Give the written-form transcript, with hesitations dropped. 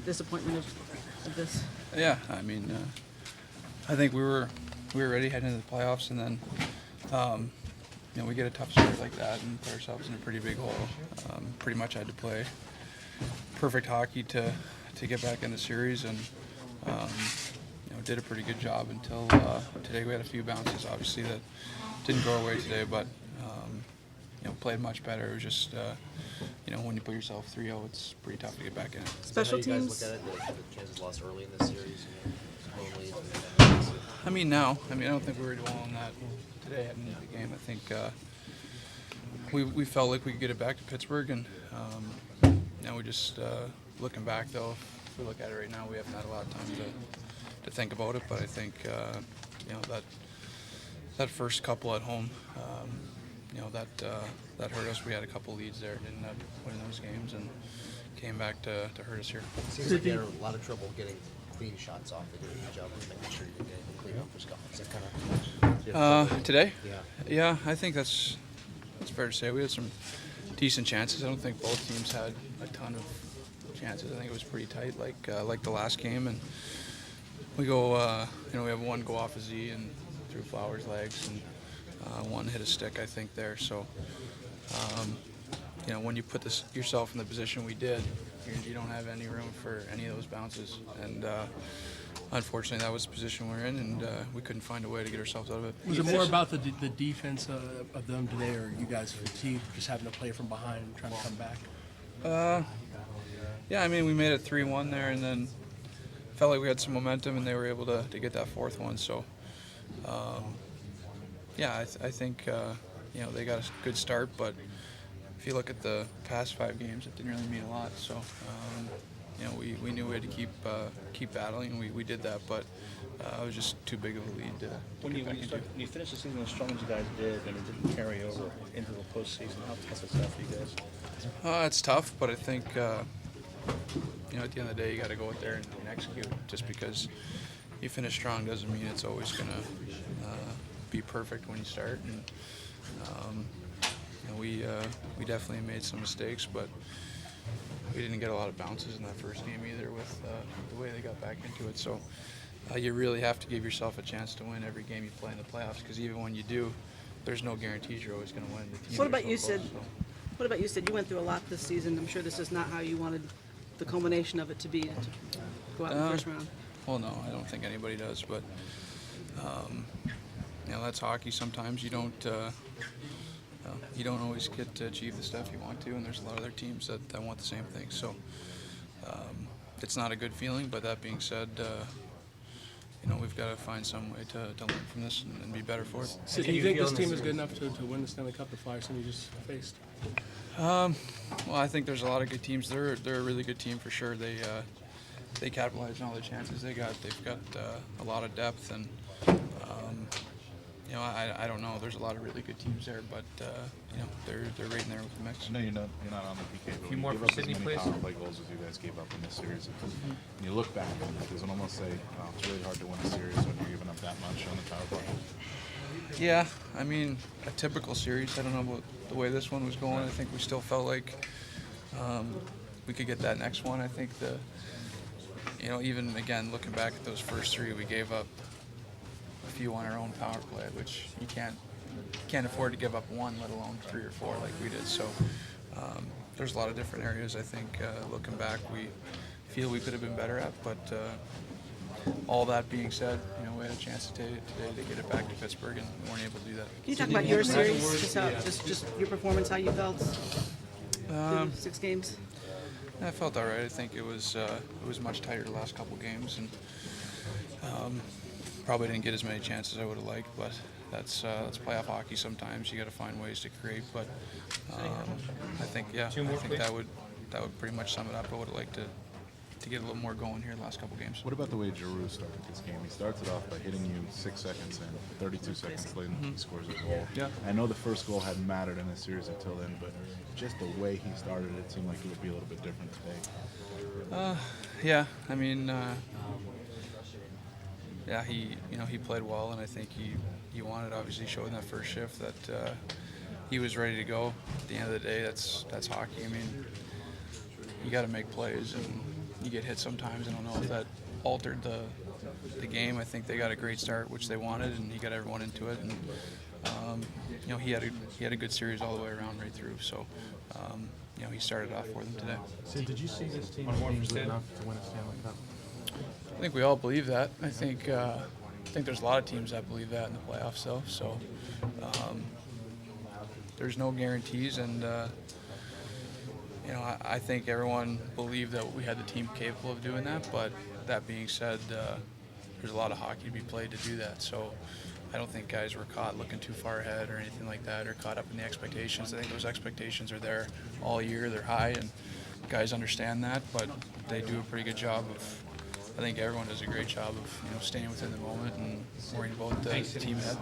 disappointment of this? Yeah, I mean, I think we were ready heading into the playoffs, and then we get a tough start like that and put ourselves in a pretty big hole. Pretty much had to play perfect hockey to get back in the series, and did a pretty good job until today. We had a few bounces, obviously, that didn't go our way today, but played much better. It was just when you put yourself 3-0, it's pretty tough to get back in it. Special teams. How do you teams. guys look at it? The Kansas lost early in this series. I mean, I don't think we were dwelling that today heading into the game. I think we felt like we could get it back to Pittsburgh, and we just looking back though, if we look at it right now, we haven't had a lot of time to think about it. But I think that first couple at home, that hurt us. We had a couple leads there, didn't end up winning those games, and came back to hurt us here. It seems like you had a lot of trouble getting clean shots off. They did a good job of making sure you're getting clean up for Scott. Is that kind of today? Yeah. Yeah, I think that's fair to say. We had some decent chances. I don't think both teams had a ton of chances. I think it was pretty tight, like the last game. And we go, we have one go off a Z and through Flowers' legs, and one hit a stick, I think, there. So, when you put yourself in the position we did, you don't have any room for any of those bounces. And unfortunately, that was the position we're in, and we couldn't find a way to get ourselves out of it. Was it more about the defense of them today, or you guys fatigued, just having to play from behind and trying to come back? Yeah, I mean, we made it 3-1 there, and then felt like we had some momentum, and they were able to get that fourth one. So, I think they got a good start, but if you look at the past 5 games, it didn't really mean a lot. So, we knew we had to keep battling, and we did that, but it was just too big of a lead to when you finished the season as strong as you guys did, and it didn't carry over into the postseason, how tough is that for you guys? It's tough, but I think at the end of the day, you got to go out there and execute. Just because you finish strong doesn't mean it's always going to be perfect when you start. And we definitely made some mistakes, but we didn't get a lot of bounces in that first game either with the way they got back into it. So you really have to give yourself a chance to win every game you play in the playoffs, because even when you do, there's no guarantees you're always going to win. The teams What about are so you, close, Sid? so. What about you, Sid? You went through a lot this season. I'm sure this is not how you wanted the culmination of it to be, to go out in the first round. Well, no, I don't think anybody does, but that's hockey. Sometimes you don't always get to achieve the stuff you want to, and there's a lot of other teams that want the same thing. So it's not a good feeling, but that being said, we've got to find some way to learn from this and be better for it. So do you think this team is good enough to win the Stanley Cup, the Flyers team you just faced? Well, I think there's a lot of good teams. They're a really good team for sure. They capitalized on all the chances they got. They've got a lot of depth, and I don't know. There's a lot of really good teams there, but they're right in there with the mix. I know you're not on the PK, but few more you for gave up Sidney, as many please. power play goals as you guys gave up in this series. When you look back on it, does it almost say it's really hard to win a series when you're giving up that much on the power play? Yeah, I mean, a typical series. I don't know about the way this one was going. I think we still felt like we could get that next one. I think even again looking back at those first 3, we gave up a few on our own power play, which you can't afford to give up 1, let alone 3 or 4 like we did. So there's a lot of different areas. I think looking back, we feel we could have been better at, but. All that being said, we had a chance today to get it back to Pittsburgh, and we weren't able to do that. Can you talk about your series, just your performance, how you felt through 6 games? I felt all right. I think it was much tighter the last couple games, and probably didn't get as many chances as I would have liked. But that's playoff hockey. Sometimes you got to find ways to create. But I think that would pretty much sum it up. I would have liked to get a little more going here the last couple games. What about the way Giroux started this game? He starts it off by hitting you 6 seconds in, 32 seconds later he scores a goal. Yeah. I know the first goal hadn't mattered in this series until then, but just the way he started it seemed like it would be a little bit different today. Yeah, I mean, he played well, and I think he wanted, obviously showed in that first shift that he was ready to go. At the end of the day, that's hockey. I mean, you got to make plays, and you get hit sometimes. I don't know if that altered the game. I think they got a great start, which they wanted, and he got everyone into it. And you know, he had a good series all the way around right through. So you know, he started off for them today. Sid, did you see this team being good enough to win a Stanley Cup? I think we all believe that. I think there's a lot of teams that believe that in the playoffs, though. So there's no guarantees, and you know, I think everyone believed that we had the team capable of doing that. But that being said, there's a lot of hockey to be played to do that. So I don't think guys were caught looking too far ahead or anything like that, or caught up in the expectations. I think those expectations are there all year. They're high, and guys understand that. But they do a pretty good job of. I think everyone does a great job of, you know, staying within the moment and worrying about the team ahead.